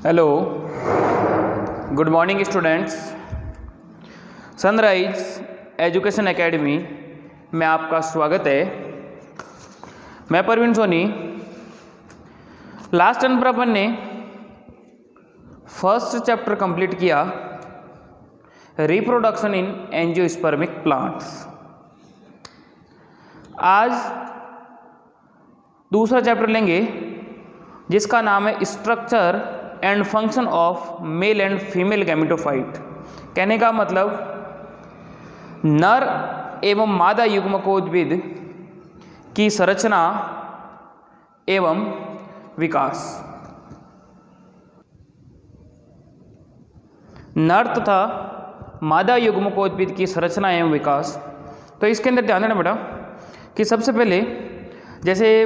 Hello, good morning students. Sunrise education academy में आपका स्वागत है। मैं परवीन सोनी। लास्ट टर्म पर अपन ने फर्स्ट चैप्टर कंप्लीट किया, रिप्रोडक्शन इन एंजियोस्पर्मिक प्लांट्स। आज दूसरा चैप्टर लेंगे जिसका नाम है structure and function of male and female gametophyte. कहने का मतलब नर एवं मादा युग्मकोद्भिद की संरचना एवं विकास। नर तथा मादा युग्मकोद्भिद की संरचना एवं विकास। तो इसके अंदर ध्यान देना बेटा कि सबसे पहले जैसे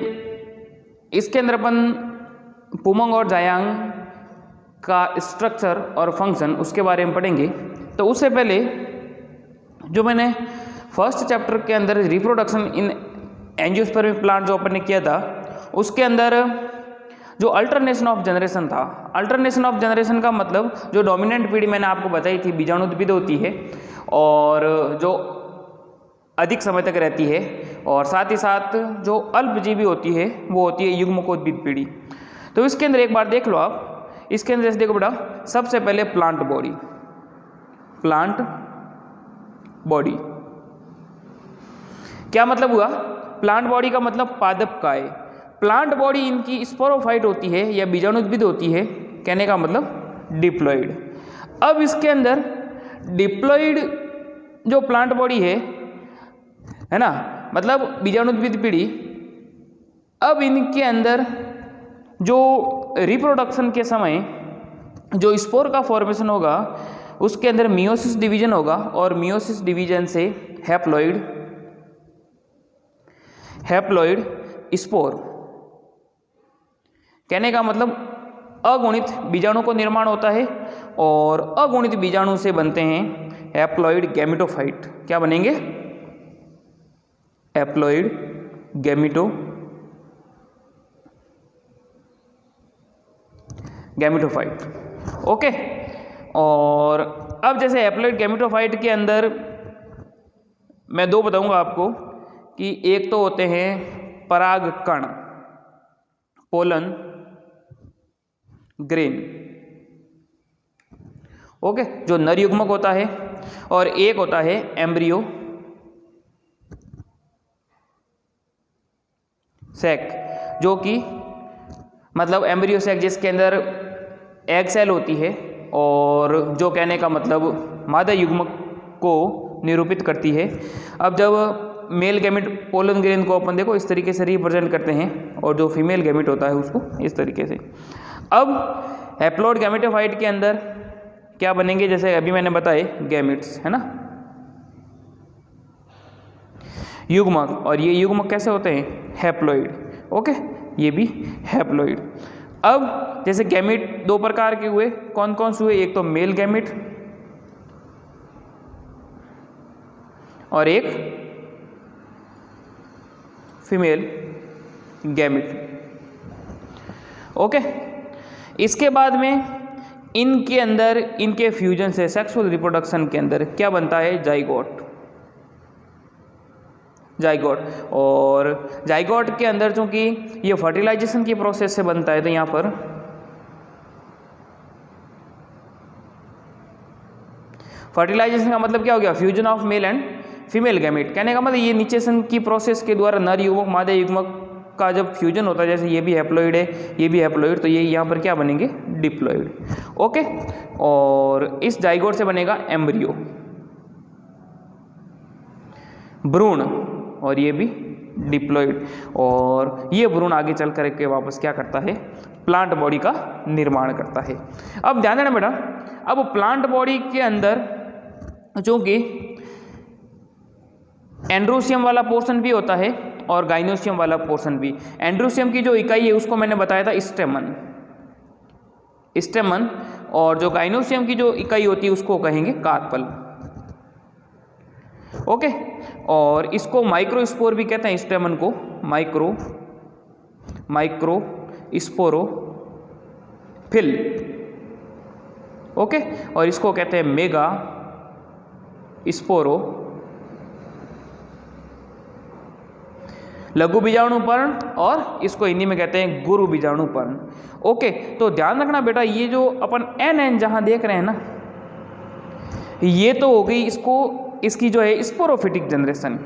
इसके अंदर अपन पुमंग और जायांग का स्ट्रक्चर और फंक्शन उसके बारे में पढ़ेंगे। तो उससे पहले जो मैंने फर्स्ट चैप्टर के अंदर रिप्रोडक्शन इन एंजियोस्पर्मिक प्लांट जो अपन ने किया था, उसके अंदर जो अल्टरनेशन ऑफ जनरेशन था। अल्टरनेशन ऑफ जनरेशन का मतलब जो डोमिनेंट पीढ़ी मैंने आपको बताई थी बीजाणुद्भिद होती है और जो अधिक समय तक रहती है, और साथ ही साथ जो अल्पजीवी होती है वो होती है युग्मकोद्भिद पीढ़ी। तो इसके अंदर एक बार देख लो आप, इसके अंदर जैसे देखो बेटा, सबसे पहले प्लांट बॉडी। प्लांट बॉडी क्या मतलब हुआ? प्लांट बॉडी का मतलब पादप काय। प्लांट बॉडी इनकी स्पोरोफाइट होती है या बीजाणुद्भिद होती है, कहने का मतलब डिप्लॉइड। अब इसके अंदर डिप्लॉइड जो प्लांट बॉडी है ना, मतलब बीजाणुद्भिद पीढ़ी। अब इनके अंदर जो रिप्रोडक्शन के समय जो स्पोर का फॉर्मेशन होगा उसके अंदर मियोसिस डिवीजन होगा, और मियोसिस डिवीजन से हैप्लॉइड स्पोर। कहने का मतलब अगुणित बीजाणु को निर्माण होता है और अगुणित बीजाणु से बनते हैं हैप्लॉइड गैमेटोफाइट। क्या बनेंगे? Haploid gametophyte. ओके। और अब जैसे हैप्लॉइड गैमेटोफाइट के अंदर मैं दो बताऊंगा आपको कि एक तो होते हैं पराग कण, पोलन ग्रेन, ओके, जो नर युग्मक होता है, और एक होता है एम्ब्रियो सैक, जो कि मतलब एम्ब्रियो सैक जिसके अंदर एग सेल होती है, और जो कहने का मतलब मादा युग्मक को निरूपित करती है। अब जब मेल गैमेट पोलन ग्रेन को अपन देखो इस तरीके से रिप्रेजेंट करते हैं, और जो फीमेल गैमेट होता है उसको इस तरीके से। अब हैप्लॉइड गैमेटोफाइट के अंदर क्या बनेंगे? जैसे अभी मैंने बताए गैमेट्स, है ना, युग्मक, और ये युग्मक कैसे होते हैं? हैप्लॉइड। ओके, ये भी हैप्लॉइड। अब जैसे गैमेट दो प्रकार के हुए, कौन कौन से हुए? एक तो मेल गैमेट और एक फीमेल गैमेट। ओके, इसके बाद में इनके अंदर इनके फ्यूजन से सेक्सुअल रिप्रोडक्शन के अंदर क्या बनता है? जाइगोट। और जाइगोट के अंदर चूंकि ये फर्टिलाइजेशन की प्रोसेस से बनता है, तो यहाँ पर फर्टिलाइजेशन का मतलब क्या हो गया? Fusion of male and female gamete. कहने का मतलब ये निषेचन की प्रोसेस के द्वारा नर युग्मक मादा युग्मक का जब फ्यूजन होता है, जैसे ये भी हैप्लॉइड है, ये भी हैप्लॉइड, तो ये यहाँ पर क्या बनेंगे? डिप्लॉइड। ओके, और इस जाइगोट से बनेगा एम्ब्रियो, भ्रूण, और ये भी डिप्लॉइड। और ये भ्रूण आगे चल करके वापस क्या करता है? प्लांट बॉडी का निर्माण करता है। अब ध्यान देना बेटा, अब प्लांट बॉडी के अंदर चूंकि एंड्रोसियम वाला पोर्शन भी होता है और गाइनोसियम वाला पोर्शन भी। एंड्रोसियम की जो इकाई है उसको मैंने बताया था स्टेमन, और जो गाइनोसियम की जो इकाई होती है उसको कहेंगे कार्पल। ओके, और इसको माइक्रोस्पोर भी कहते हैं, स्टेमन को माइक्रो स्पोरोफिल। ओके, और इसको कहते हैं मेगा स्पोरो लघु बीजाणुपर्ण, और इसको हिंदी में कहते हैं गुरु बीजाणुपर्ण। ओके, तो ध्यान रखना बेटा, ये जो अपन एन जहां देख रहे हैं ना, ये तो हो गई इसकी जो है स्पोरोफिटिक जनरेशन,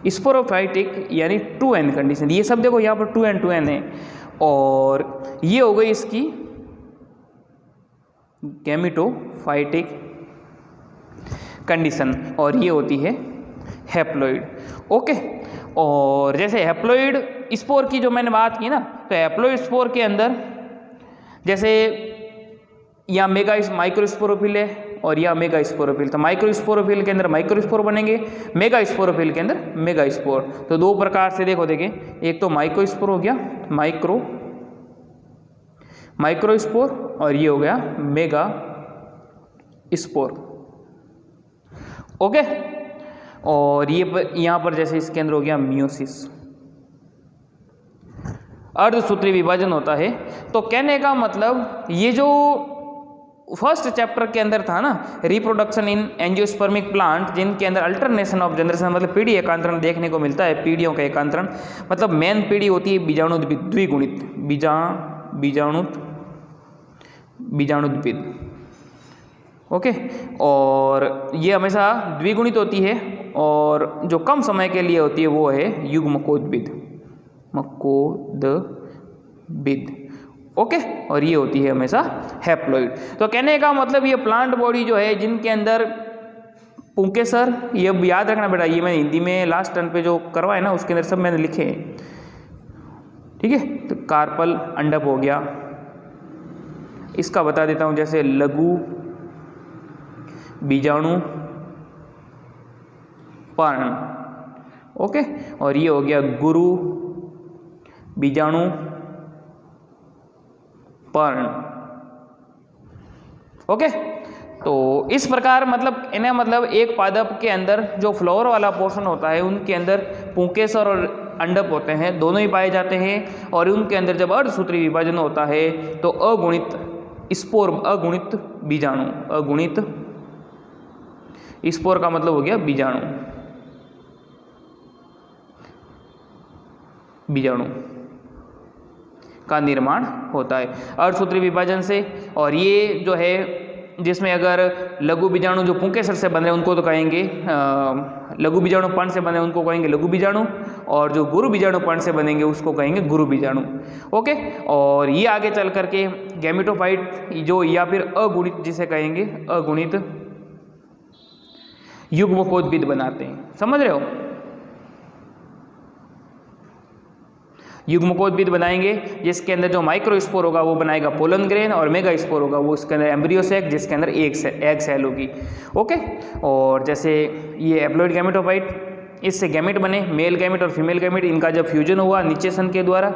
स्पोरोफाइटिक यानी 2n कंडीशन। ये सब देखो यहाँ पर 2n है, और ये हो गई इसकी गैमेटोफाइटिक कंडीशन, और ये होती है हैप्लॉइड। ओके, और जैसे हैप्लॉइड स्पोर की जो मैंने बात की ना, तो हैप्लॉइड स्पोर के अंदर जैसे यहाँ मेगा माइक्रोस्पोरोफिल है और यहाँ मेगा स्पोरोफिल, तो माइक्रोस्पोरोफिल के अंदर माइक्रोस्पोर बनेंगे, मेगा स्पोरोफिल के अंदर मेगा स्पोर। तो दो प्रकार से देखो, देखें, एक तो माइक्रोस्पोर हो गया, माइक्रोस्पोर, और ये हो गया मेगा स्पोर। ओके, और ये यहाँ पर जैसे इसके अंदर हो गया मियोसिस, अर्धसूत्री विभाजन होता है। तो कहने का मतलब ये जो फर्स्ट चैप्टर के अंदर था ना, रिप्रोडक्शन इन एंजियोस्पर्मिक प्लांट, जिनके अंदर अल्टरनेशन ऑफ जनरेशन मतलब पीढ़ी एकांतरण देखने को मिलता है, पीढ़ियों का एकांतरण, मतलब मेन पीढ़ी होती है बीजाणु द्विगुणित, बीजाणुद्विद। ओके, और ये हमेशा द्विगुणित होती है, और जो कम समय के लिए होती है वो है युग्मकोद्भिद, ओके, और ये होती है हमेशा हैप्लॉइड। तो कहने का मतलब ये प्लांट बॉडी जो है जिनके अंदर पुंकेसर, ये याद रखना बेटा, ये मैं हिंदी में लास्ट टर्न पे जो करवाए ना उसके अंदर सब मैंने लिखे हैं, ठीक है। तो कार्पल अंडप हो गया, इसका बता देता हूँ, जैसे लघु बीजाणु पर्ण, ओके, और ये हो गया गुरु बीजाणु पर्ण। ओके, तो इस प्रकार मतलब इन्हें मतलब एक पादप के अंदर जो फ्लोर वाला पोर्शन होता है उनके अंदर पुंकेसर और अंडप होते हैं, दोनों ही पाए जाते हैं, और उनके अंदर जब अर्धसूत्री विभाजन होता है तो अगुणित स्पोर, अगुणित बीजाणु, अगुणित स्पोर का मतलब हो गया बीजाणु का निर्माण होता है अर्धसूत्री विभाजन से। और ये जो है जिसमें अगर लघु बीजाणु जो पुंकेसर से बने उनको तो कहेंगे लघु बीजाणु पर्ण से बने उनको कहेंगे लघु बीजाणु, और जो गुरु बीजाणु पर्ण से बनेंगे उसको कहेंगे गुरु बीजाणु। ओके, और ये आगे चल करके गैमेटोफाइट जो, या फिर अगुणित जिसे कहेंगे अगुणित युग्मकोद्भिद बनाते हैं, समझ रहे हो। युग्मकोद्भिद बनाएंगे जिसके अंदर जो माइक्रोस्पोर होगा वो बनाएगा पोलन ग्रेन, और मेगा स्पोर होगा वो इसके अंदर एम्ब्रियो सैक जिसके अंदर एग सेल होगी। ओके, और जैसे ये हैप्लॉइड गैमेटोफाइट, इससे गैमेट बने, मेल गैमेट और फीमेल गैमेट, इनका जब फ्यूजन हुआ निषेचन के द्वारा,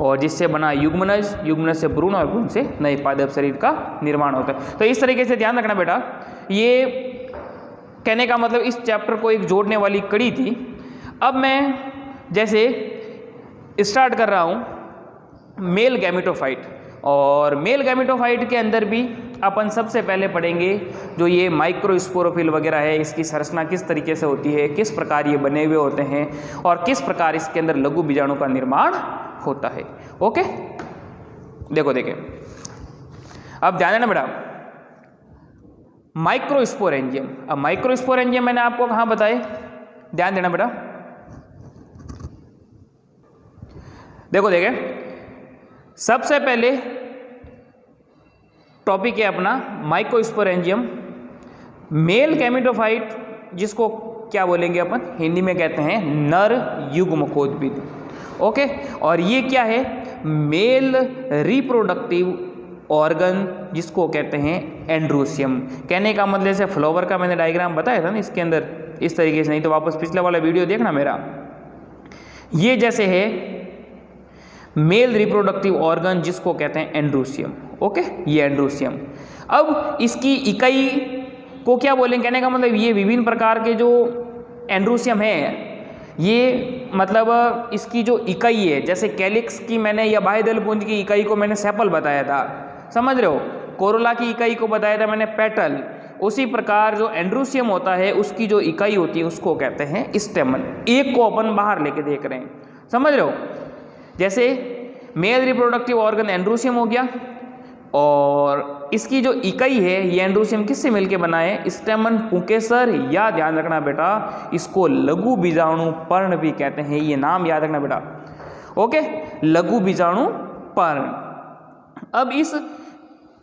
और जिससे बना युग्मनज, युग्मनज से भ्रूण, और भ्रूण से नए पादप शरीर का निर्माण होता है। तो इस तरीके से ध्यान रखना बेटा, ये कहने का मतलब इस चैप्टर को एक जोड़ने वाली कड़ी थी। अब मैं जैसे स्टार्ट कर रहा हूँ मेल गैमेटोफाइट, और मेल गैमेटोफाइट के अंदर भी अपन सबसे पहले पढ़ेंगे जो ये माइक्रोस्पोरोफिल वगैरह है, इसकी संरचना किस तरीके से होती है, किस प्रकार ये बने हुए होते हैं, और किस प्रकार इसके अंदर लघु बीजाणु का निर्माण होता है। ओके, देखो देखें, अब ध्यान देना बेटा, माइक्रोस्पोरेंजियम। अब माइक्रोस्पोरेंजियम मैंने आपको कहाँ बताए, ध्यान देना बेटा, देखो देखें, सबसे पहले टॉपिक है अपना माइक्रोस्पोरेंजियम, मेल गैमेटोफाइट, जिसको क्या बोलेंगे अपन हिंदी में कहते हैं नर युग्मकोद्भिद। ओके, और ये क्या है, मेल रिप्रोडक्टिव ऑर्गन, जिसको कहते हैं एंड्रोसियम। कहने का मतलब जैसे फ्लावर का मैंने डायग्राम बताया था ना, इसके अंदर इस तरीके से, नहीं तो वापस पिछला वाला वीडियो देखना मेरा। ये जैसे है मेल रिप्रोडक्टिव ऑर्गन, जिसको कहते हैं एंड्रोसियम। ओके, ये एंड्रोसियम। अब इसकी इकाई को क्या बोलेंगे, कहने का मतलब ये विभिन्न प्रकार के जो एंड्रोसियम है, ये मतलब इसकी जो इकाई है, जैसे कैलिक्स की मैंने या बाह्यदल पुंज की इकाई को मैंने सेपल बताया था, समझ रहे हो, कोरोला की इकाई को बताया था मैंने पेटल, उसी प्रकार जो एंड्रोसियम होता है उसकी जो इकाई होती है उसको कहते हैं स्टेमन। एक को अपन बाहर लेके देख रहे हैं, समझ रहे हो। जैसे मेल रिप्रोडक्टिव ऑर्गन एंड्रोसियम हो गया, और इसकी जो इकाई है ये एंड्रोसियम किससे मिलके बना है, स्टेमन पुंकेसर, या ध्यान रखना बेटा इसको लघु बीजाणु पर्ण भी कहते हैं, ये नाम याद रखना बेटा, ओके, लघु बीजाणु पर्ण। अब इस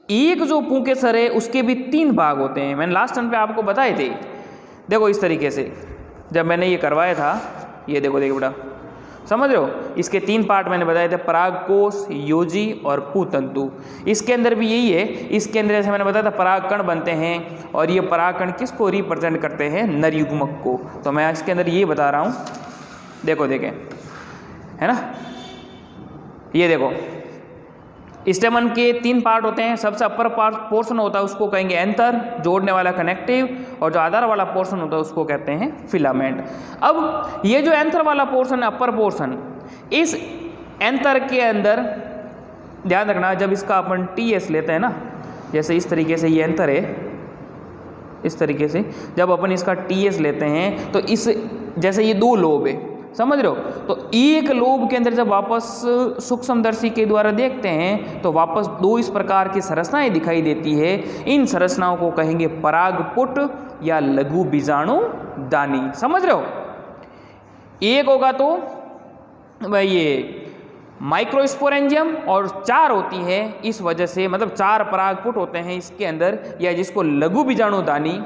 एक जो पुंकेसर है उसके भी 3 भाग होते हैं, मैंने लास्ट टाइम पे आपको बताए थे। देखो इस तरीके से जब मैंने ये करवाया था, ये देखो बेटा, समझ रहे हो, इसके 3 पार्ट मैंने बताए थे, परागकोश, योजी और पुतंतु। इसके अंदर भी यही है, इसके अंदर जैसे मैंने बताया था परागकण बनते हैं, और ये परागकण किसको रिप्रेजेंट करते हैं, नर युग्मक को। तो मैं इसके अंदर ये बता रहा हूँ, देखो देखें, है ना, ये देखो स्टेमन के 3 पार्ट होते हैं। सबसे अपर पार्ट पोर्शन होता है उसको कहेंगे एंथर, जोड़ने वाला कनेक्टिव, और जो आधार वाला पोर्शन होता है उसको कहते हैं फिलामेंट। अब ये जो एंथर वाला पोर्शन है, अपर पोर्शन, इस एंथर के अंदर ध्यान रखना, जब इसका अपन टीएस लेते हैं ना, जैसे इस तरीके से ये एंथर है, इस तरीके से जब अपन इसका टीएस लेते हैं तो इस जैसे ये 2 लोब है, समझ रहे हो, तो एक लोब के अंदर जब वापस सूक्ष्मदर्शी के द्वारा देखते हैं तो वापस 2 इस प्रकार की संरचनाएं दिखाई देती है। इन संरचनाओं को कहेंगे परागपुट या लघु बीजाणु दानी, समझ रहे हो। एक होगा तो ये माइक्रोस्पोरेंजियम, और 4 होती है, इस वजह से मतलब 4 परागपुट होते हैं इसके अंदर, या जिसको लघु बीजाणु दानी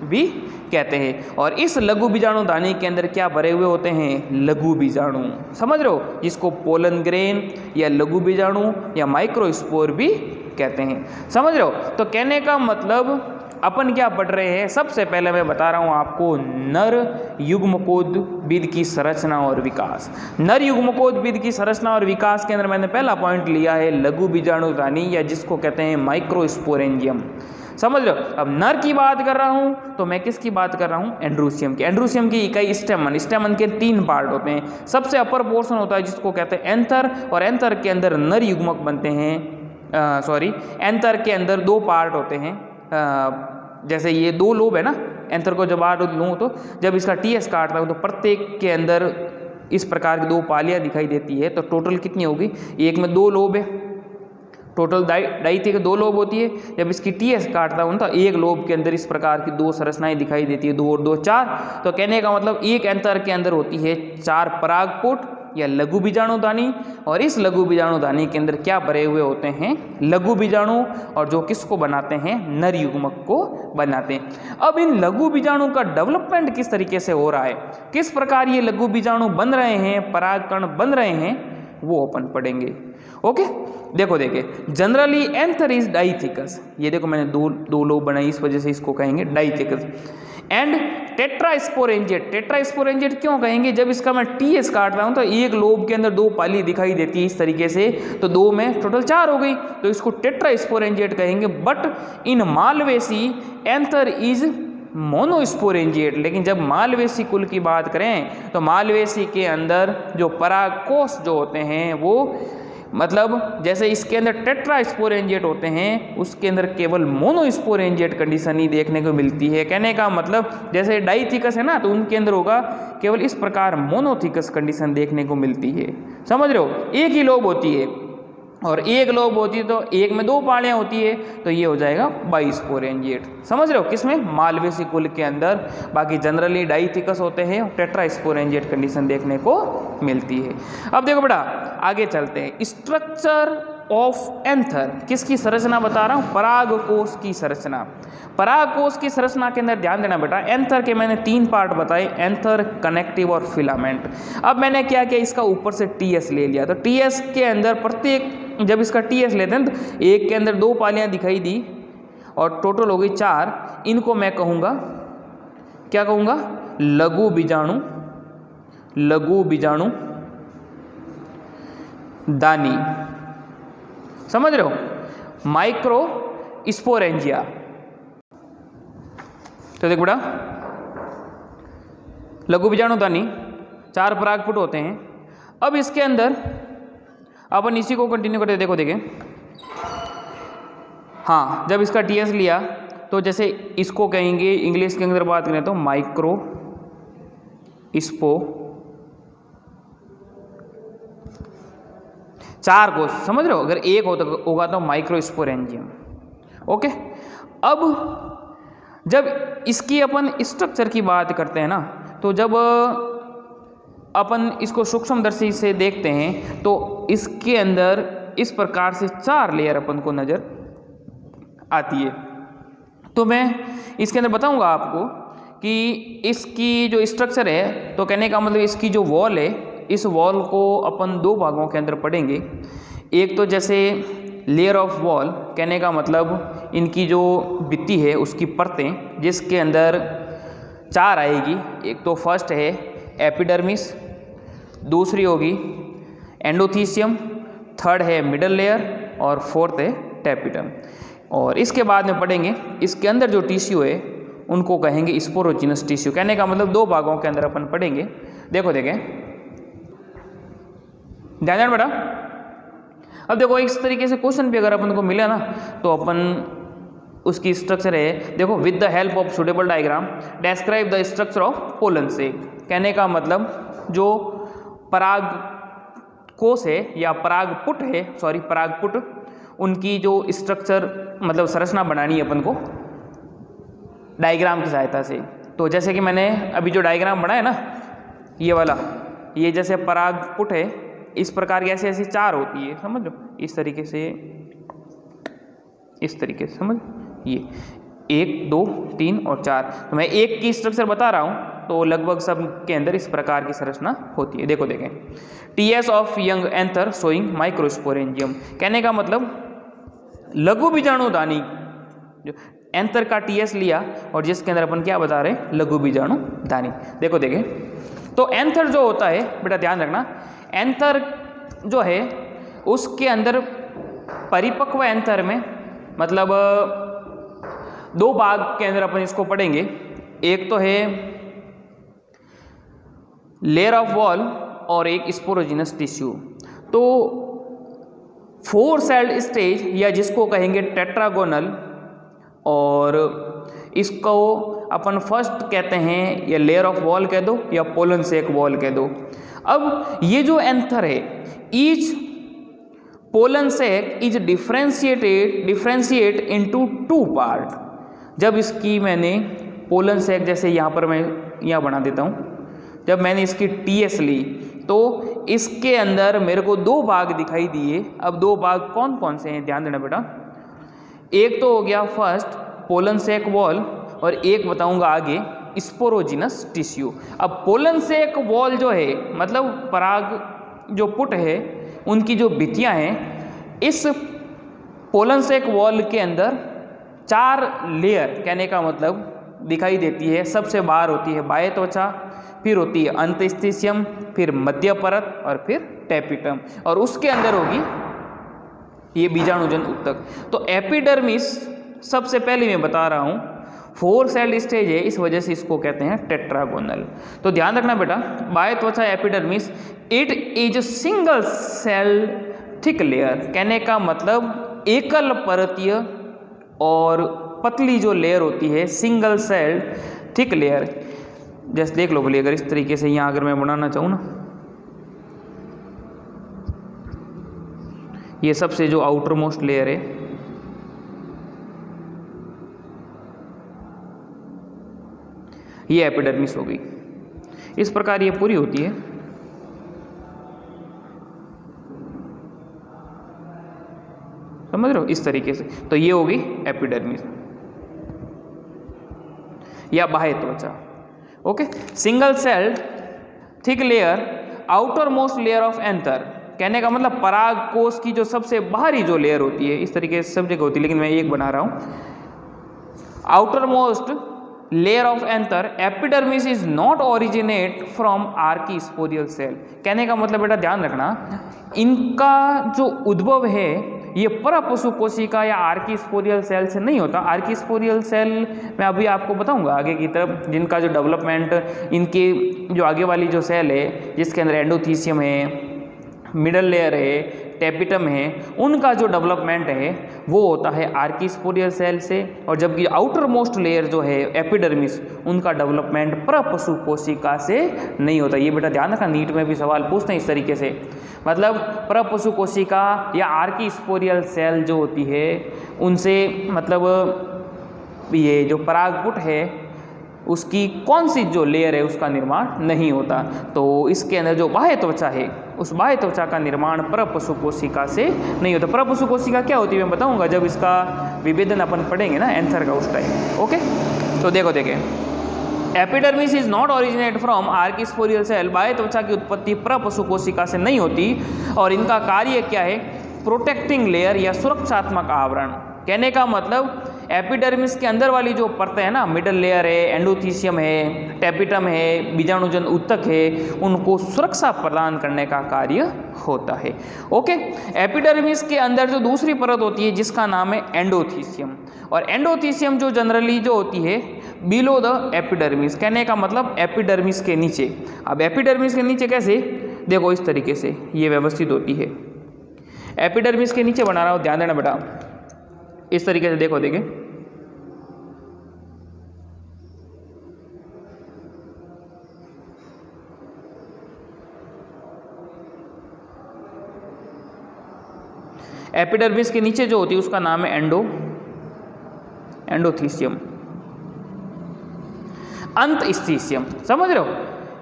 भी कहते हैं। और इस लघु बीजाणु दानी के अंदर क्या भरे हुए होते हैं, लघु बीजाणु, समझ रहे हो, जिसको पोलन ग्रेन या लघु बीजाणु या माइक्रोस्पोर भी कहते हैं, समझ रहे हो। तो कहने का मतलब अपन क्या पढ़ रहे हैं, सबसे पहले मैं बता रहा हूं आपको नर युग्मकोद्भिद की संरचना और विकास। नर युग्मकोद्भिद की संरचना और विकास के अंदर मैंने पहला पॉइंट लिया है लघु बीजाणु दानी, या जिसको कहते हैं माइक्रोस्पोरेंजियम, समझ लो। अब नर की बात कर रहा हूं तो मैं किसकी बात कर रहा हूं, एंड्रोसियम की। एंड्रोसियम की इकाई स्टेमन, स्टेमन के 3 पार्ट होते हैं। सबसे अपर पोर्शन होता है जिसको कहते हैं एंथर, और एंथर के अंदर नर युग्मक बनते हैं, एंथर के अंदर 2 पार्ट होते हैं, जैसे ये 2 लोब है ना, एंथर को जब आड़ लूँ तो जब इसका टीएस काटता हूँ तो प्रत्येक के अंदर इस प्रकार की 2 पालियाँ दिखाई देती है। तो टोटल कितनी होगी, एक में 2 लोब है, टोटल डाइथी के 2 लोब होती है। जब इसकी टीएस काटता हूँ तो एक लोब के अंदर इस प्रकार की 2 संरचनाएं दिखाई देती है, 2 और 2 4। तो कहने का मतलब एक एंथर के अंदर होती है 4 परागपुट या लघु बीजाणु दानी, और इस लघु बीजाणु दानी के अंदर क्या भरे हुए होते हैं, लघु बीजाणु, और जो किसको बनाते हैं, नर युग्मक को बनाते हैं। अब इन लघु बीजाणु का डेवलपमेंट किस तरीके से हो रहा है, किस प्रकार ये लघु बीजाणु बन रहे हैं, परागकण बन रहे हैं, वो अपन पढ़ेंगे, ओके। देखो देखिए, जनरली एंथर इज डाइथिकस, ये देखो मैंने 2 लोब बनाई, इस वजह से इसको कहेंगे डाइथिकस। एंड टेट्रास्पोरेंजिएट, टेट्रास्पोरेंजिएट क्यों कहेंगे, जब इसका मैं टीएस काट रहा हूं तो एक लोब के अंदर 2 पाली दिखाई देती है इस तरीके से, तो 2 में टोटल 4 हो गई, तो इसको टेट्रास्पोरेंजिएट कहेंगे। But in Malvaceae anther is monosporangiate, लेकिन जब मालवेसी कुल की बात करें तो मालवेसी के अंदर जो परागकोश जो होते हैं वो मतलब जैसे इसके अंदर टेट्रास्पोरेंजिएट होते हैं, उसके अंदर केवल मोनोस्पोरेंजिएट कंडीशन ही देखने को मिलती है। कहने का मतलब जैसे डाइथिकस है ना, तो उनके अंदर होगा केवल इस प्रकार मोनोथिकस कंडीशन देखने को मिलती है, समझ रहे हो। एक ही लोब होती है, और एक लोब होती है तो एक में 2 पालियाँ होती है, तो ये हो जाएगा बाइस्पोरेंजिएट, समझ रहे हो, किसमें, मालवेसी कुल के अंदर। बाकी जनरली डाइथिकस होते हैं, टेट्रास्पोरेंजिएट कंडीशन देखने को मिलती है। अब देखो बेटा आगे चलते हैं, स्ट्रक्चर ऑफ एंथर, किसकी संरचना बता रहा हूँ, परागकोश की संरचना। परागकोश की संरचना के अंदर ध्यान देना बेटा, एंथर के मैंने 3 पार्ट बताए, एंथर, कनेक्टिव और फिलामेंट। अब मैंने क्या किया, इसका ऊपर से टीएस ले लिया, तो टीएस के अंदर प्रत्येक, जब इसका टीएस लेते हैं तो एक के अंदर 2 पालियाँ दिखाई दी और टोटल हो गई 4। इनको मैं कहूँगा, क्या कहूँगा, लघु बीजाणु, लघु बीजाणु दानी, समझ रहे हो, माइक्रो स्पोरेंजिया। तो देख बेटा, लघु बीजाणु दानी 4 परागपुट होते हैं। अब इसके अंदर अपन इसी को कंटिन्यू करते, देखो देखें, हाँ, जब इसका टीएस लिया तो जैसे इसको कहेंगे, इंग्लिश के अंदर बात करें तो माइक्रो स्पो, 4 कोश, समझ रहे हो, अगर एक होगा तो माइक्रो स्पोरेंजियम। ओके, अब जब इसकी अपन स्ट्रक्चर की बात करते हैं ना, तो जब अपन इसको सूक्ष्मदर्शी से देखते हैं तो इसके अंदर इस प्रकार से 4 लेयर अपन को नज़र आती है। तो मैं इसके अंदर बताऊंगा आपको कि इसकी जो स्ट्रक्चर है, तो कहने का मतलब इसकी जो वॉल है, इस वॉल को अपन 2 भागों के अंदर पढ़ेंगे। एक तो जैसे लेयर ऑफ वॉल, कहने का मतलब इनकी जो भित्ति है उसकी परतें, जिसके अंदर 4 आएगी। एक तो फर्स्ट है एपिडर्मिस, दूसरी होगी एंडोथीसियम, थर्ड है मिडल लेयर और फोर्थ है टैपिटम। और इसके बाद में पढ़ेंगे इसके अंदर जो टिश्यू है उनको कहेंगे स्पोरोजिनस टिश्यू। कहने का मतलब 2 भागों के अंदर अपन पढ़ेंगे। देखो देखें, ध्यान बेटा। अब देखो इस तरीके से क्वेश्चन भी अगर अपन को मिला ना, तो अपन उसकी स्ट्रक्चर है, देखो, with the help of suitable diagram describe the structure of pollen sac. कहने का मतलब जो पराग कोश है या परागपुट है, सॉरी परागपुट, उनकी जो स्ट्रक्चर मतलब संरचना बनानी है अपन को डायग्राम की सहायता से। तो जैसे कि मैंने अभी जो डायग्राम बनाया ना, ये वाला, ये जैसे परागपुट है, इस प्रकार की ऐसी ऐसी 4 होती है, समझ लो, इस तरीके से, इस तरीके से, समझ, ये 1 2 3 और 4। तो मैं एक की स्ट्रक्चर बता रहा हूँ, तो लगभग सब के अंदर इस प्रकार की संरचना होती है। देखो देखें, TS of young anther showing microsporangium. कहने का मतलब लघु बीजाणुधानी, जो एंथर का टीएस लिया और जिसके अंदर अपन क्या बता रहे हैं, लघु बीजाणुधानी। देखो देखें, तो एंथर जो होता है बेटा, ध्यान रखना, एंथर जो है उसके अंदर परिपक्व एंथर में मतलब 2 भाग के अंदर अपन इसको पढ़ेंगे। एक तो है लेयर ऑफ वॉल और एक स्पोरोजिनस टिश्यू। तो 4 सेल्ड स्टेज या जिसको कहेंगे टेट्रागोनल, और इसको अपन फर्स्ट कहते हैं, या लेयर ऑफ वॉल कह दो या पोलन सेक वॉल कह दो। अब ये जो एंथर है, each pollen sac is differentiate into 2 part. जब इसकी मैंने पोलन सेक, जैसे यहाँ पर मैं यहाँ बना देता हूँ, जब मैंने इसकी टीएस ली तो इसके अंदर मेरे को 2 भाग दिखाई दिए। अब 2 भाग कौन कौन से हैं, ध्यान देना बेटा। एक तो हो गया फर्स्ट पोलन सेक वॉल, और एक बताऊंगा आगे स्पोरोजिनस टिश्यू। अब पोलन सेक वॉल जो है, मतलब पराग जो पुट है, उनकी जो भित्तियाँ हैं, इस पोलन सेक वॉल के अंदर 4 लेयर, कहने का मतलब दिखाई देती है। सबसे बाहर होती है बाह्य त्वचा, फिर होती है अंतस्थिसियम, फिर मध्य परत और फिर टैपिटम, और उसके अंदर होगी ये बीजाणुजन ऊतक। तो एपिडर्मिस सबसे पहले मैं बता रहा हूँ 4 सेल्ड स्टेज है, इस वजह से इसको कहते हैं टेट्रागोनल। तो ध्यान रखना बेटा, बाह्य त्वचा epidermis, it is single cell thick layer. कहने का मतलब एकल परतीय और पतली जो लेयर होती है, सिंगल सेल थिक लेयर। जैसे देख लो बोलिए, अगर इस तरीके से यहाँ अगर मैं बनाना चाहूँ ना, ये सबसे जो आउटर मोस्ट लेयर है, ये एपिडर्मिस हो गई। इस प्रकार ये पूरी होती है। समझ रहे हो, इस तरीके से। तो ये होगी एपिडर्मिस या बाह्य त्वचा। Okay, single celled thick layer, outer most layer of anther. कहने का मतलब पराग कोश की जो सबसे बाहरी जो लेयर होती है, इस तरीके से सब जगह होती है, लेकिन मैं एक बना रहा हूं। Outermost layer of anther, epidermis is not originate from archesporial cell. कहने का मतलब बेटा ध्यान रखना, इनका जो उद्भव है ये परपशु कोशिका या आर्कीस्पोरियल सेल से नहीं होता। आर्कीस्पोरियल सेल मैं अभी आपको बताऊंगा आगे की तरफ, जिनका जो डेवलपमेंट, इनके जो आगे वाली जो सेल है जिसके अंदर एंडोथीसियम है, मिडल लेयर है, टेपिटम है, उनका जो डेवलपमेंट है वो होता है आर्कीस्पोरियल सेल से। और जबकि आउटर मोस्ट लेयर जो है एपिडर्मिस, उनका डेवलपमेंट परपशु कोशिका से नहीं होता। ये बेटा ध्यान रखना, नीट में भी सवाल पूछते हैं इस तरीके से। मतलब परपशु कोशिका या आर्कीस्पोरियल सेल जो होती है उनसे मतलब ये जो परागपुट है उसकी कौन सी जो लेयर है उसका निर्माण नहीं होता। तो इसके अंदर जो बाह्य त्वचा है उस बाह्य त्वचा का निर्माण परपशु कोशिका से नहीं होता। परपशु कोशिका क्या होती है मैं बताऊंगा जब इसका विभेदन अपन पढ़ेंगे ना एंथर का उस टाइम। ओके, तो देखो देखें, epidermis is not originate from archesporial cell. बाह्य त्वचा की उत्पत्ति परपशु कोशिका से नहीं होती। और इनका कार्य क्या है? प्रोटेक्टिंग लेयर या सुरक्षात्मक आवरण। कहने का मतलब एपिडर्मिस के अंदर वाली जो परतें है ना, मिडल लेयर है, एंडोथीसियम है, टेपिटम है, बीजाणुजन ऊतक है, उनको सुरक्षा प्रदान करने का कार्य होता है। ओके, एपिडर्मिस के अंदर जो दूसरी परत होती है जिसका नाम है एंडोथीसियम। और एंडोथीसियम जो जनरली जो होती है बिलो द एपिडर्मिस। कहने का मतलब एपिडर्मिस के नीचे। अब एपिडर्मिस के नीचे कैसे? देखो इस तरीके से ये व्यवस्थित होती है। एपिडर्मिस के नीचे बना रहा हूँ, ध्यान देना बेटा, इस तरीके से देखो देखें। एपिडर्मिस के नीचे जो होती है उसका नाम है एंडोथीसियम, अंतस्थीसियम। समझ रहे हो?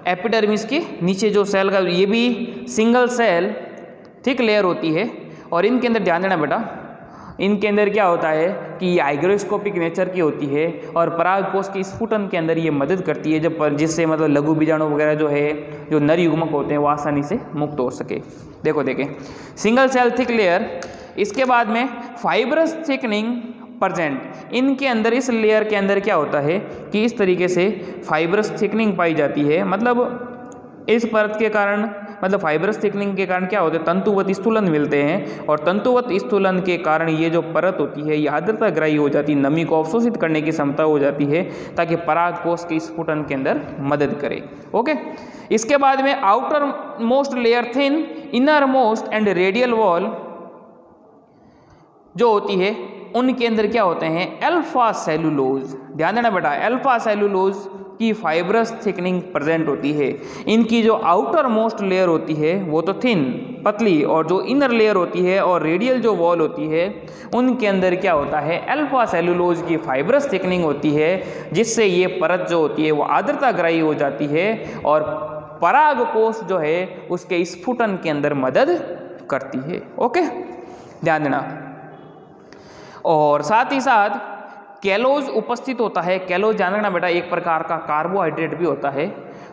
एपिडर्मिस के नीचे जो सेल का, ये भी सिंगल सेल थिक लेयर होती है। और इनके अंदर ध्यान देना बेटा, इनके अंदर क्या होता है कि ये हाइग्रोस्कोपिक नेचर की होती है और परागकोश के स्फुटन के अंदर ये मदद करती है जब जिससे मतलब लघु बीजाणु वगैरह जो है, जो नर युग्मक होते हैं, वो आसानी से मुक्त हो सके। देखो देखें, सिंगल सेल थिक लेयर, इसके बाद में फाइब्रस थिकनिंग प्रेजेंट। इनके अंदर, इस लेयर के अंदर क्या होता है कि इस तरीके से फाइब्रस थिकनिंग पाई जाती है। मतलब इस परत के कारण, मतलब फाइब्रस थिकनिंग के कारण क्या होता है, तंतुवत स्थूलन मिलते हैं। और तंतुवत स्थूलन के कारण ये जो परत होती है ये आर्द्रताग्राही हो जाती है, नमी को अवशोषित करने की क्षमता हो जाती है ताकि परागकोश के स्फुटन के अंदर मदद करे। ओके, इसके बाद में outer most layer thin, inner most and radial wall जो होती है उनके अंदर क्या होते हैं, अल्फा सेलुलोज। ध्यान देना बेटा, अल्फा सेलुलोज की फाइब्रस थिकनिंग प्रेजेंट होती है। इनकी जो आउटर मोस्ट लेयर होती है वो तो थिन, पतली, और जो इनर लेयर होती है और रेडियल जो वॉल होती है उनके अंदर क्या होता है, अल्फा सेलुलोज की फाइब्रस थिकनिंग होती है, जिससे ये परत जो होती है वो आर्द्रताग्राही हो जाती है और परागकोश जो है उसके स्फुटन के अंदर मदद करती है। ओके, ध्यान देना। और साथ ही साथ कैलोज उपस्थित होता है। कैलोज जान रखना बेटा, एक प्रकार का कार्बोहाइड्रेट भी होता है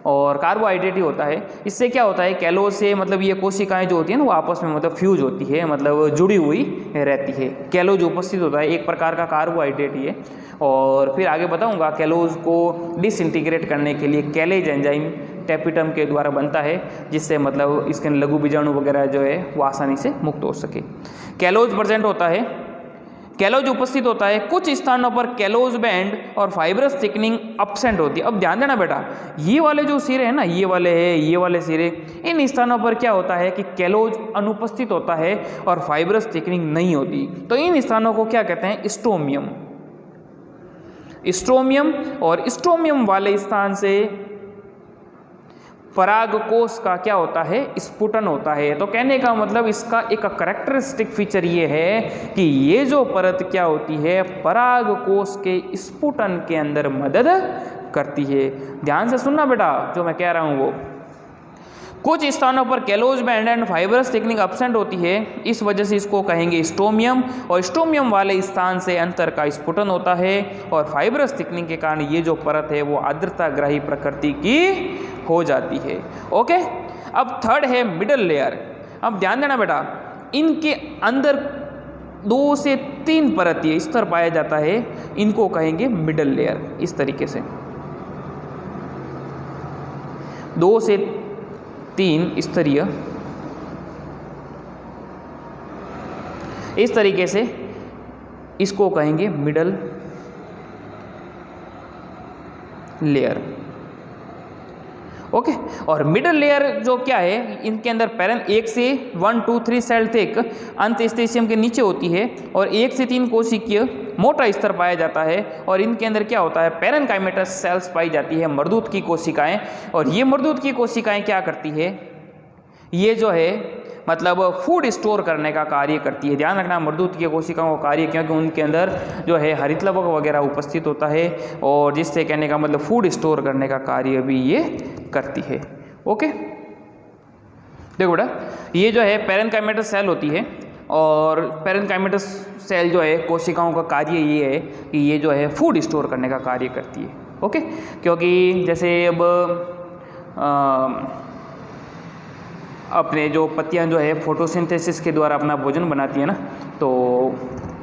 और कार्बोहाइड्रेट ही होता है। इससे क्या होता है, कैलोज से मतलब ये कोशिकाएं जो होती हैं ना वो आपस में मतलब फ्यूज होती है, मतलब जुड़ी हुई रहती है। कैलोज उपस्थित होता है, एक प्रकार का कार्बोहाइड्रेट ही है। और फिर आगे बताऊंगा कैलोज को डिसइंटीग्रेट करने के लिए कैलेज एंजाइम टेपिटम के द्वारा बनता है, जिससे मतलब इसके लघु बीजाणु वगैरह जो है वो आसानी से मुक्त हो सके। कैलोज प्रेजेंट होता है, कैलोज उपस्थित होता है। कुछ स्थानों पर कैलोज बैंड और फाइब्रस थिकनिंग अब्सेंट होती है। अब ध्यान देना बेटा, ये वाले जो सिरे हैं ना, ये वाले है, ये वाले सिरे, इन स्थानों पर क्या होता है कि कैलोज अनुपस्थित होता है और फाइब्रस थिकनिंग नहीं होती। तो इन स्थानों को क्या कहते हैं, स्ट्रोमियम। स्ट्रोमियम, और स्ट्रोमियम वाले स्थान से परागकोश का क्या होता है, स्फुटन होता है। तो कहने का मतलब इसका एक कैरेक्टरिस्टिक फीचर ये है कि ये जो परत क्या होती है, परागकोश के स्फुटन के अंदर मदद करती है। ध्यान से सुनना बेटा जो मैं कह रहा हूँ वो। कुछ स्थानों पर callose band and fibrous thickening absent होती है, इस वजह से इसको कहेंगे स्टोमियम। और स्टोमियम वाले स्थान से अंतर का स्फुटन होता है और फाइब्रस थिकनिंग के कारण ये जो परत है वो आर्द्रताग्राही प्रकृति की हो जाती है। ओके, अब थर्ड है मिडल लेयर। अब ध्यान देना बेटा, इनके अंदर 2 से 3 परतीय स्तर पाया जाता है, इनको कहेंगे मिडल लेयर। इस तरीके से 2 से 3 स्तरीय इस तरीके से इसको कहेंगे मिडल लेयर। ओके, और मिडल लेयर जो क्या है, इनके अंदर एक से 1, 2, 3 सेल थिक अंतस्तेशियम के नीचे होती है और 1 से 3 कोशिकीय मोटा स्तर पाया जाता है। और इनके अंदर क्या होता है, पैरेनकाइमेटस सेल्स पाई जाती है, मर्दूत की कोशिकाएं। और ये मर्दूत की कोशिकाएं क्या करती है, ये जो है मतलब फूड स्टोर करने का कार्य करती है। ध्यान रखना मर्दूत की कोशिकाओं का कार्य, क्योंकि उनके अंदर जो है हरित लवक वगैरह उपस्थित होता है और जिससे कहने का मतलब फूड स्टोर करने का कार्य भी ये करती है। ओके, देखो बेटा, ये जो है पैरेनकाइमेटस सेल होती है और पैरेनकाइमेटस सेल जो है कोशिकाओं का कार्य ये है कि ये जो है फूड स्टोर करने का कार्य करती है। ओके, क्योंकि जैसे अब अपने जो पत्तियां जो है फोटोसिंथेसिस के द्वारा अपना भोजन बनाती है ना, तो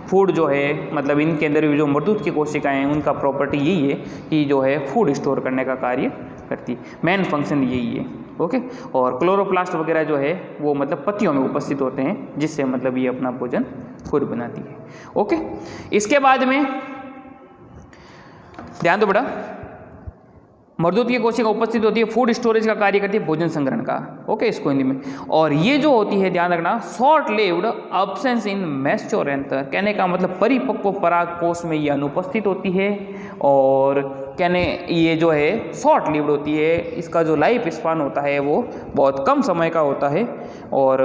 फूड जो है मतलब इनके अंदर भी जो मर्दूत की कोशिकाएं हैं उनका प्रॉपर्टी यही है कि जो है फूड स्टोर करने का कार्य करती है, मेन फंक्शन यही है। ओके, और क्लोरोप्लास्ट वगैरह जो है वो मतलब पत्तियों में उपस्थित होते हैं, जिससे मतलब ये अपना भोजन खुद बनाती है। ओके, इसके बाद में ध्यान दो बेटा, मर्दूत की कोशिका उपस्थित होती है, फूड स्टोरेज का कार्य करती है, भोजन संग्रहण का। ओके, इसको हिंदी में। और ये जो होती है, ध्यान रखना, short lived absence in mature anther, कहने का मतलब परिपक्व पराग कोष में ये अनुपस्थित होती है। और कहने ये जो है शॉर्ट लिव्ड होती है, इसका जो लाइफ स्पान होता है वो बहुत कम समय का होता है और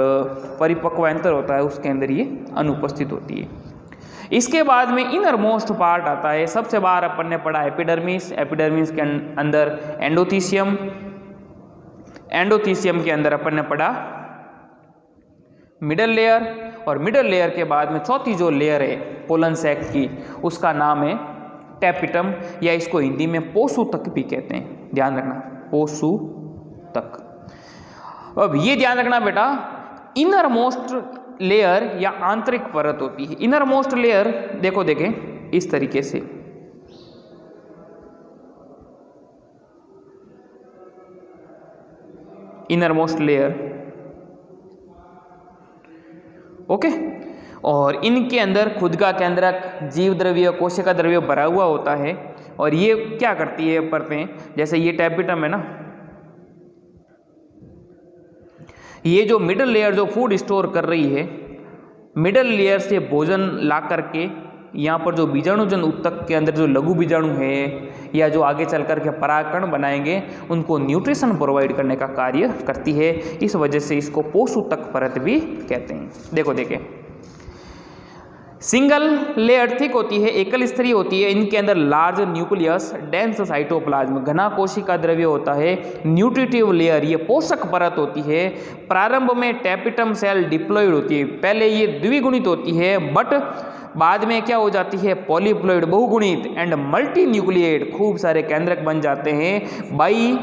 परिपक्व एंथर होता है उसके अंदर ये अनुपस्थित होती है। इसके बाद में इनर मोस्ट पार्ट आता है, सबसे बाहर अपन ने पढ़ा एपिडर्मिस, एपिडर्मिस के अंदर एंडोथीसियम, एंडोथीसियम के अंदर अपन ने पढ़ा मिडल लेयर, और मिडल लेयर के बाद में चौथी जो लेयर है पोलन सैक की, उसका नाम है टैपिटम, या इसको हिंदी में पोसु तक भी कहते हैं। ध्यान रखना, पोसु तक। अब ये ध्यान रखना बेटा, इनर मोस्ट लेयर या आंतरिक परत होती है। इनर मोस्ट लेयर देखो देखें इस तरीके से, इनर मोस्ट लेयर। ओके, और इनके अंदर खुद का केंद्रक, जीव द्रव्य, कोशिका द्रव्य भरा हुआ होता है। और ये क्या करती है परतें, जैसे ये टैपिटम है ना, ये जो मिडल लेयर जो फूड स्टोर कर रही है, मिडल लेयर से भोजन ला करके यहाँ पर जो बीजाणुजन ऊतक के अंदर जो लघु बीजाणु है या जो आगे चल कर के परागकण बनाएंगे, उनको न्यूट्रिशन प्रोवाइड करने का कार्य करती है। इस वजह से इसको पोषूतक परत भी कहते हैं। देखो देखें, सिंगल लेयर थिक होती है, एकल स्तरीय होती है। इनके अंदर लार्ज न्यूक्लियस, डेंस साइटोप्लाज्म, घना कोशिका द्रव्य होता है। न्यूट्रिटिव लेयर, ये पोषक परत होती है। प्रारंभ में टैपिटम सेल डिप्लॉइड होती है, पहले ये द्विगुणित होती है, बट बाद में क्या हो जाती है, पॉलीप्लॉइड, बहुगुणित, एंड मल्टी न्यूक्लिएट, खूब सारे केंद्रक बन जाते हैं by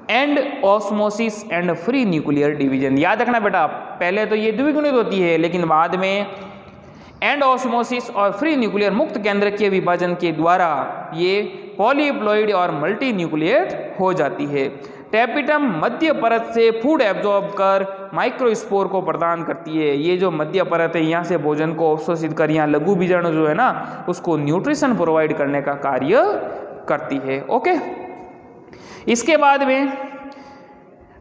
and osmosis and free nuclear division. याद रखना बेटा, पहले तो ये द्विगुणित होती है, लेकिन बाद में एंड ऑस्मोसिस और फ्री न्यूक्लियर मुक्त केंद्र के विभाजन के द्वारा ये पॉलीप्लॉइड और मल्टी न्यूक्लिएट हो जाती है। टैपिटम मध्य परत से फूड एब्जॉर्ब कर माइक्रोस्पोर को प्रदान करती है। ये जो मध्य परत है, यहाँ से भोजन को अवशोषित कर यहाँ लघु बीजाणु जो है ना, उसको न्यूट्रिशन प्रोवाइड करने का कार्य करती है। ओके, इसके बाद में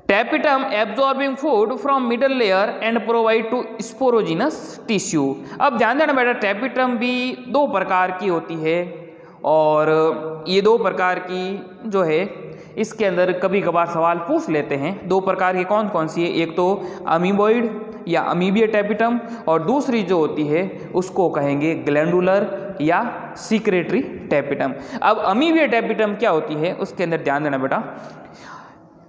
tapetum absorbing food from middle layer and provide to sporogenous tissue. अब ध्यान देना बेटा, टैपिटम भी दो प्रकार की होती है, और ये दो प्रकार की जो है इसके अंदर कभी कभार सवाल पूछ लेते हैं। दो प्रकार की कौन कौन सी है, एक तो अमीबॉइड या अमीबिया टैपिटम, और दूसरी जो होती है उसको कहेंगे ग्लैंडुलर या सीक्रेटरी टैपिटम। अब अमीबिया टैपिटम क्या होती है, उसके अंदर ध्यान देना बेटा,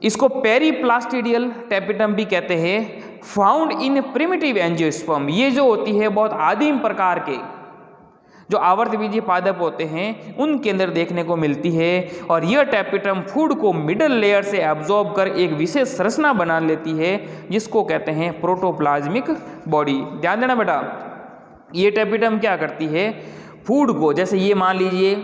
इसको पेरीप्लास्टिडियल टैपिटम भी कहते हैं। फाउंड इन प्रिमिटिव एंजियोस्पर्म, ये जो होती है बहुत आदिम प्रकार के जो आवर्तबीजी पादप होते हैं उनके अंदर देखने को मिलती है। और यह टैपिटम फूड को मिडल लेयर से एब्जॉर्ब कर एक विशेष संरचना बना लेती है, जिसको कहते हैं प्रोटोप्लाज्मिक बॉडी। ध्यान देना बेटा, ये टैपिटम क्या करती है, फूड को, जैसे ये मान लीजिए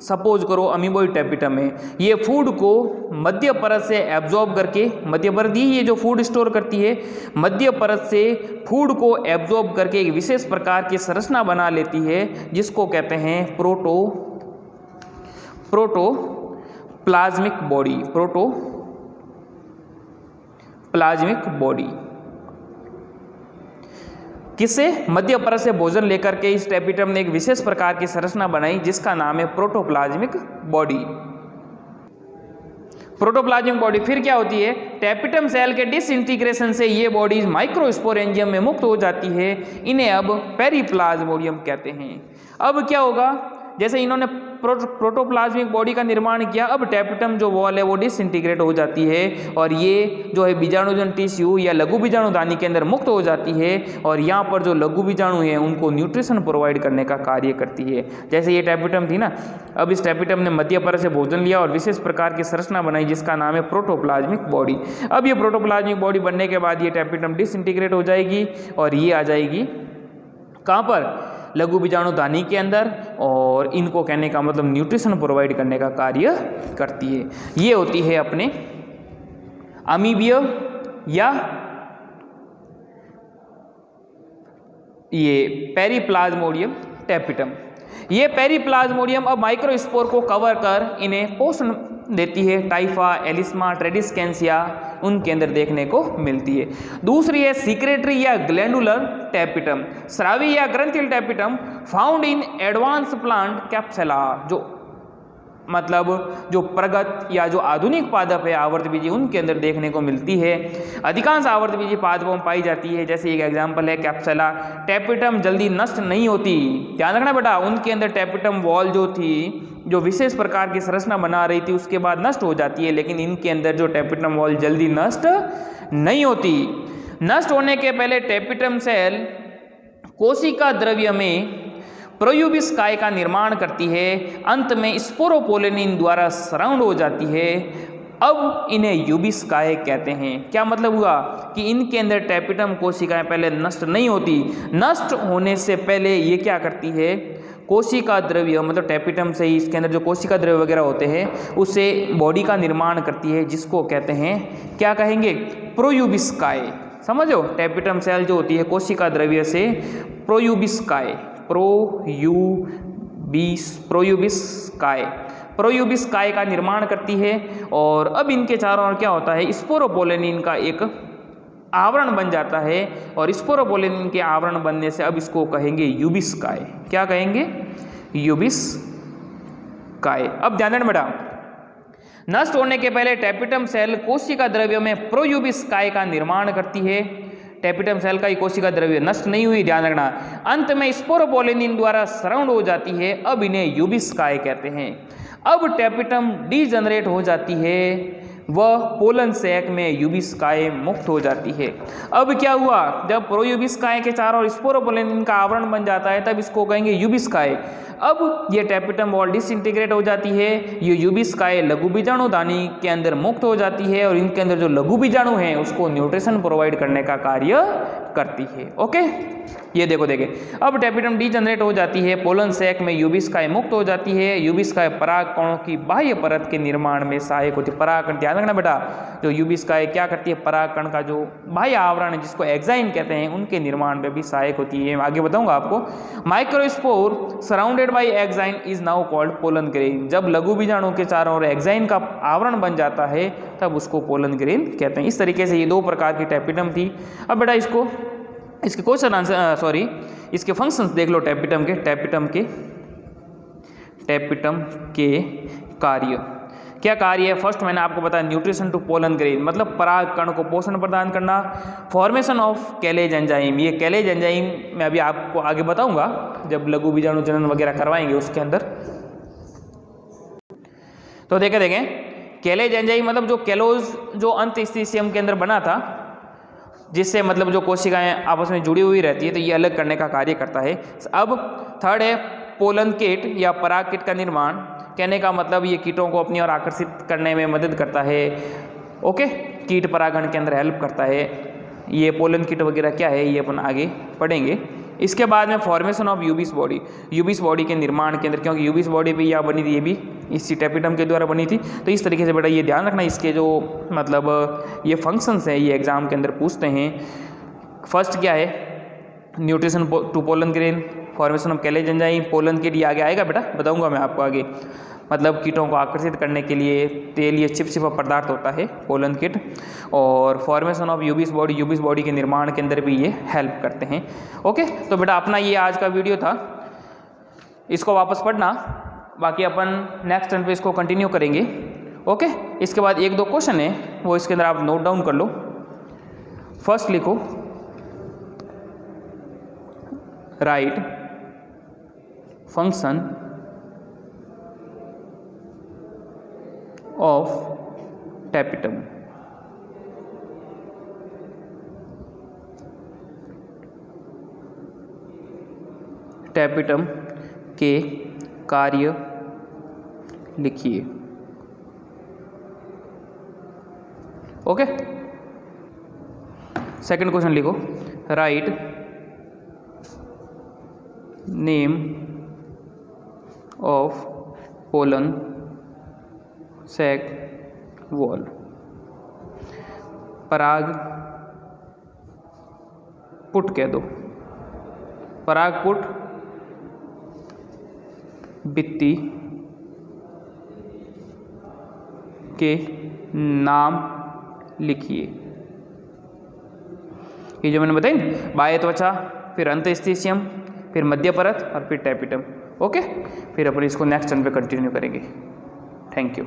सपोज करो अमीबोइड टेपिटम है, ये फूड को मध्य परत से एब्जॉर्ब करके, मध्य परत ये जो फूड स्टोर करती है, मध्य परत से फूड को एब्जॉर्ब करके एक विशेष प्रकार की संरचना बना लेती है जिसको कहते हैं प्रोटोप्लाज्मिक बॉडी। किससे? मध्य परत से भोजन लेकर के इस टेपिटम ने एक विशेष प्रकार की संरचना बनाई जिसका नाम है प्रोटोप्लाज्मिक बॉडी। प्रोटोप्लाज्मिक बॉडी फिर क्या होती है? टेपिटम सेल के डिसइंटीग्रेशन से ये बॉडीज माइक्रोस्पोरेंजियम में मुक्त हो जाती है, इन्हें अब पेरिप्लाज्मोडियम कहते हैं। अब क्या होगा? जैसे इन्होंने प्रोटोप्लाज्मिक बॉडी का निर्माण किया, अब टेपिटम जो वॉल है वो डिसइंटीग्रेट हो जाती है और ये जो है बीजाणुजन टिश्यू या लघु बीजाणुदानी के अंदर मुक्त हो जाती है और यहाँ पर जो लघु बीजाणु हैं उनको न्यूट्रिशन प्रोवाइड करने का कार्य करती है। जैसे ये टेपिटम थी ना, अब इस टेपिटम ने मध्य परत से भोजन लिया और विशेष प्रकार की संरचना बनाई जिसका नाम है प्रोटोप्लाज्मिक बॉडी। अब ये प्रोटोप्लाज्मिक बॉडी बनने के बाद ये टेपिटम डिसइंटीग्रेट हो जाएगी और ये आ जाएगी कहाँ पर? लघु बीजाणुदानी के अंदर, और इनको कहने का मतलब न्यूट्रिशन प्रोवाइड करने का कार्य करती है। ये होती है अपने अमीबिय या ये पेरिप्लाज्मोडियम टेपिटम। ये पेरिप्लाज्मोडियम अब माइक्रोस्पोर को कवर कर इन्हें पोषण देती है। टाइफा, एलिस्मा, ट्रेडिस्केंसिया उनके अंदर देखने को मिलती है। दूसरी है सीक्रेटरी या ग्लैंडुलर टेपिटम, स्रावी या ग्रंथिल tapetum found in advance plant capsula, जो मतलब जो प्रगत या जो आधुनिक पादप है आवर्तबीजी उनके अंदर देखने को मिलती है। अधिकांश आवर्तबीजी पादपों में पाई जाती है। जैसे एक एग्जांपल है कैप्सुला। टेपिटम जल्दी नष्ट नहीं होती, ध्यान रखना बेटा, उनके अंदर टेपिटम वॉल जो थी, जो विशेष प्रकार की संरचना बना रही थी, उसके बाद नष्ट हो जाती है, लेकिन इनके अंदर जो टेपिटम वॉल जल्दी नष्ट नहीं होती। नष्ट होने के पहले टेपिटम सेल कोशिका द्रव्य में प्रोयूबिस काय का निर्माण करती है, अंत में स्पोरोपोलेनिन द्वारा सराउंड हो जाती है। अब इन्हें यूबिस काय कहते हैं। क्या मतलब हुआ कि इनके अंदर टेपिटम कोशिकाएं पहले नष्ट नहीं होती, नष्ट होने से पहले ये क्या करती है? कोशिका द्रव्य मतलब टेपिटम से ही इसके अंदर जो कोशिका द्रव्य वगैरह होते हैं उससे बॉडी का निर्माण करती है, जिसको कहते हैं, क्या कहेंगे? प्रोयूबिस काय। समझो, टेपिटम सेल जो होती है कोशिका द्रव्य से प्रोयूबिस काय, प्रोयूबिस काय का निर्माण करती है। और अब इनके चारों ओर क्या होता है? स्पोरोपोलेनिन का एक आवरण बन जाता है और स्पोरोपोलेनिन के आवरण बनने से अब इसको कहेंगे यूबिस काय। क्या कहेंगे? यूबिस काय। अब ध्यान देना बेटा, नष्ट होने के पहले टेपिटम सेल कोशिका द्रव्य में प्रोयूबिस काय का निर्माण करती है। टेपिटम सेल का ही कोशिका द्रव्य नष्ट नहीं हुई, ध्यान रखना। अंत में स्पोरोपोलेनिन द्वारा सराउंड हो जाती है, अब इन्हें यूबिस काय कहते हैं। अब टेपिटम डीजनरेट हो जाती है, वह पोलन सैक में यूबिस काय मुक्त हो जाती है। अब क्या हुआ? जब प्रोयूबिस काय के चारों ओर स्पोरोपोलेनिन का आवरण बन जाता है तब इसको कहेंगे यूबिस काय। अब ये टेपिटम वॉल डिसइंटीग्रेट हो जाती है, ये यूबिस काय लघु बीजाणुदानी के अंदर मुक्त हो जाती है और इनके अंदर जो लघु बीजाणु हैं उसको न्यूट्रिशन प्रोवाइड करने का कार्य करती है। ओके, ये देखो देखे, अब टेपिटम डीजनरेट हो जाती है, पोलन सैक में यूबिस काय मुक्त हो जाती है। यूबिस काय पराग कणों की बाह्य परत के निर्माण में सहायक होती है। पराग कण, ध्यान रखना बेटा, जो यूबिस काय क्या करती है? पराग कण का जो बाह्य आवरण है जिसको एक्साइन कहते हैं उनके निर्माण में भी सहायक होती है। आगे बताऊंगा आपको। Microspore surrounded by exine is now called pollen grain. जब लघु बीजाणु के चारों ओर एक्साइन का आवरण बन जाता है तब उसको पोलन ग्रेन कहते हैं। इस तरीके से ये दो प्रकार की टेपिटम थी। अब बेटा इसके क्वेश्चन आंसर इसके फंक्शंस देख लो। टेपिटम के कार्य क्या कार्य है? फर्स्ट मैंने आपको बताया न्यूट्रिशन टू पोलन ग्रेन, मतलब पराग कण को पोषण प्रदान करना। फॉर्मेशन ऑफ कैलेज एंजाइम, ये कैलेज एंजाइम मैं अभी आपको आगे बताऊंगा जब लघु बीजाणु जनन वगैरह करवाएंगे उसके अंदर। तो देखें कैलेज एंजाइम मतलब जो कैलोज जो अंतस्थितियम के अंदर बना था, जिससे मतलब जो कोशिकाएं आपस में जुड़ी हुई रहती है, तो ये अलग करने का कार्य करता है। अब थर्ड है पोलन किट या पराग किट का निर्माण। कहने का मतलब ये कीटों को अपनी ओर आकर्षित करने में मदद करता है। ओके, कीट परागण के अंदर हेल्प करता है। ये पोलन किट वगैरह क्या है ये अपन आगे पढ़ेंगे। इसके बाद में फॉर्मेशन ऑफ यूबिस बॉडी, यूबिस बॉडी के निर्माण के अंदर, क्योंकि यूबिस बॉडी भी यहाँ बनी थी, ये भी इसी टैपिटम के द्वारा बनी थी। तो इस तरीके से बेटा ये ध्यान रखना, इसके जो मतलब ये फंक्शंस हैं ये एग्जाम के अंदर पूछते हैं। फर्स्ट क्या है, nutrition to pollen grain, formation of callase enzyme, pollenkitt, ये आगे आएगा बेटा, बताऊंगा मैं आपको आगे। मतलब कीटों को आकर्षित करने के लिए तेलीय चिपचिपा पदार्थ होता है पोलन किट, और फॉर्मेशन ऑफ यूबिस बॉडी, यूबिस बॉडी के निर्माण के अंदर भी ये हेल्प करते हैं। ओके, तो बेटा अपना ये आज का वीडियो था, इसको वापस पढ़ना, बाकी अपन नेक्स्ट टर्न पे इसको कंटिन्यू करेंगे। ओके, इसके बाद एक दो क्वेश्चन है वो इसके अंदर आप नोट डाउन कर लो। फर्स्ट लिखो, write function of tapetum. Tapetum के कार्य लिखिए। ओके, सेकंड क्वेश्चन लिखो, write name of pollen sac wall. पराग पुट कह दो, पराग पुट भित्ति के नाम लिखिए। ये जो मैंने बताई, बाह्य त्वचा, फिर अंतस्थिशियम, फिर मध्य परत और फिर टैपिटम। ओके, फिर अपन इसको नेक्स्ट टर्न पे कंटिन्यू करेंगे। Thank you.